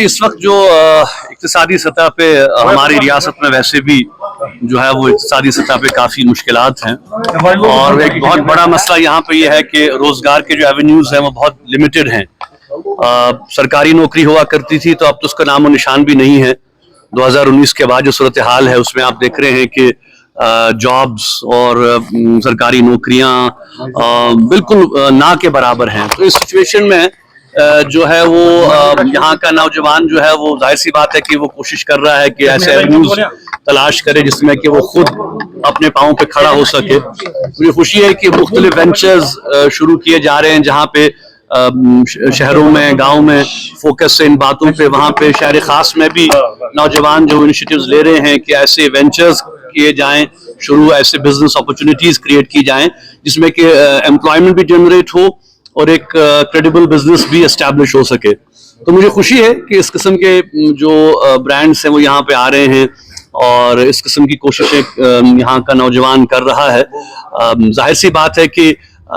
इस वक्त जो इक्तिसादी सतह पे हमारी रियासत में वैसे भी जो है वो इक्तिसादी सतह पे काफ़ी मुश्किलात हैं और एक बहुत बड़ा मसला यहाँ पे ये है कि रोज़गार के जो एवेन्यूज़ हैं वो बहुत लिमिटेड हैं। सरकारी नौकरी हुआ करती थी तो अब तो उसका नामो निशान भी नहीं है। 2019 के बाद जो सूरत हाल है उसमें आप देख रहे हैं कि जॉब्स और सरकारी नौकरियां बिल्कुल ना के बराबर हैं। तो इस सिचुएशन में जो है वो यहाँ का नौजवान जो है वो जाहिर सी बात है कि वो कोशिश कर रहा है कि ऐसे एवेन्यूज तलाश करे जिसमें कि वो खुद अपने पाँव पे खड़ा हो सके। मुझे खुशी है कि मुख्तलिफ वेंचर्स शुरू किए जा रहे हैं जहाँ पे शहरों में गांव में फोकस है इन बातों पे। वहाँ पे शहर खास में भी नौजवान जो इनिशिएटिव्स ले रहे हैं कि ऐसे वेंचर्स किए जाएं शुरू, ऐसे बिजनेस अपॉर्चुनिटीज क्रिएट की जाएं जिसमें कि एम्प्लॉयमेंट भी जनरेट हो और एक क्रेडिबल बिजनेस भी एस्टैब्लिश हो सके। तो मुझे खुशी है कि इस किस्म के जो ब्रांड्स हैं वो यहाँ पे आ रहे हैं और इस किस्म की कोशिशें यहाँ का नौजवान कर रहा है। जाहिर सी बात है कि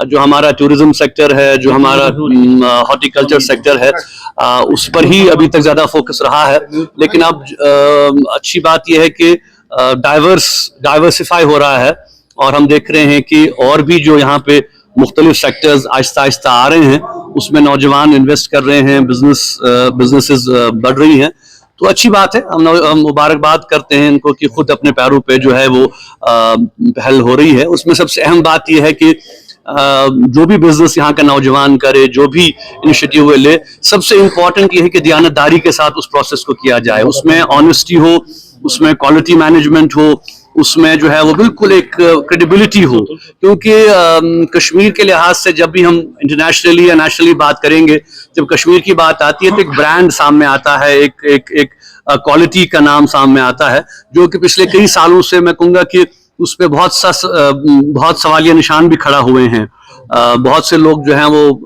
जो हमारा टूरिज्म सेक्टर है, जो हमारा हॉर्टिकल्चर सेक्टर है, उस पर ही अभी तक ज़्यादा फोकस रहा है। लेकिन अब अच्छी बात यह है कि डाइवर्सिफाई हो रहा है और हम देख रहे हैं कि और भी जो यहाँ पे मुख्तलिफ सेक्टर्स आहिस्ता आहिस्ता आ रहे हैं उसमें नौजवान इन्वेस्ट कर रहे हैं, बिजनेसेस बढ़ रही हैं। तो अच्छी बात है, हम मुबारकबाद करते हैं इनको कि खुद अपने पैरों पे जो है वो पहल हो रही है। उसमें सबसे अहम बात यह है कि जो भी बिजनेस यहाँ का नौजवान करे, जो भी इनिशिएटिव ले, सबसे इम्पोर्टेंट ये है कि दियानतदारी के साथ उस प्रोसेस को किया जाए। उसमें ऑनेस्टी हो, उसमें क्वालिटी मैनेजमेंट हो, उसमें जो है वो बिल्कुल एक क्रेडिबिलिटी हो। क्योंकि कश्मीर के लिहाज से जब भी हम इंटरनेशनली या नेशनली बात करेंगे, जब कश्मीर की बात आती है तो एक ब्रांड सामने आता है, एक क्वालिटी का नाम सामने आता है जो कि पिछले कई सालों से मैं कहूँगा कि उस पर बहुत सवालिया निशान भी खड़ा हुए हैं। बहुत से लोग जो हैं वो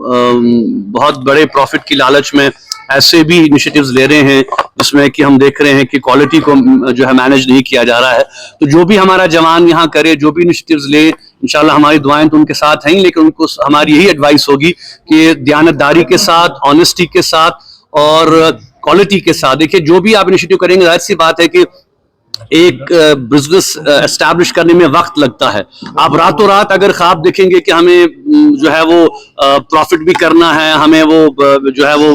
बहुत बड़े प्रॉफिट की लालच में ऐसे भी इनिशिएटिव्स ले रहे हैं जिसमें कि हम देख रहे हैं कि क्वालिटी को जो है मैनेज नहीं किया जा रहा है। तो जो भी हमारा जवान यहाँ करे, जो भी इनिशिएटिव्स ले, इंशाल्लाह हमारी दुआएं तो उनके साथ हैं, लेकिन उनको हमारी यही एडवाइस होगी कि दियानतदारी के साथ, ऑनेस्टी के साथ और क्वालिटी के साथ। देखिए, जो भी आप इनिशिएटिव करेंगे, जाहिर सी बात है कि एक बिजनेस एस्टैब्लिश करने में वक्त लगता है। आप रातों रात अगर ख्वाब देखेंगे कि हमें जो है वो प्रॉफिट भी करना है, हमें वो जो है वो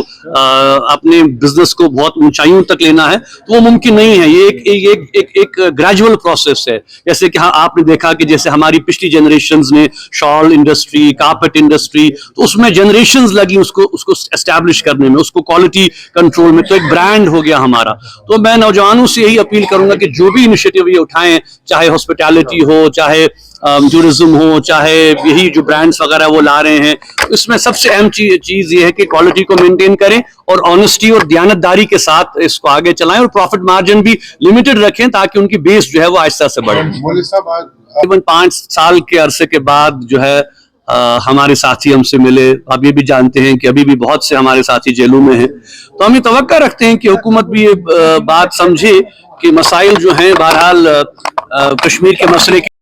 अपने बिजनेस को बहुत ऊंचाइयों तक लेना है, तो वो मुमकिन नहीं है। ये एक ग्रेजुअल प्रोसेस है। जैसे कि हाँ, आपने देखा कि जैसे हमारी पिछली जनरेशन्स ने शॉल इंडस्ट्री, कारपेट इंडस्ट्री, तो उसमें जनरेशन्स लगी उसको एस्टैब्लिश करने में, उसको क्वालिटी कंट्रोल में। तो एक ब्रांड हो गया हमारा। तो मैं नौजवानों से यही अपील करूंगा कि जो भी इनिशिएटिव ये उठाएं, चाहे हॉस्पिटैलिटी हो, चाहे टूरिज्म हो, चाहे यही जो ब्रांड्स वगैरह वो ला रहे हैं, इसमें सबसे अहम चीज ये है कि क्वालिटी को मेंटेन करें और ऑनेस्टी और दियानतदारी के साथ इसको आगे चलाएं और प्रॉफिट मार्जिन भी लिमिटेड रखें ताकि उनकी बेस जो है वो आहिस्ता से बढ़े। तकरीबन 5 साल के अरसे के बाद जो है हमारे साथी हमसे मिले। आप ये भी जानते हैं कि अभी भी बहुत से हमारे साथी जेलों में हैं। तो हम ये तवक्का रखते हैं कि हुकूमत भी ये बात समझे कि मसाइल जो हैं, बहरहाल कश्मीर के मसले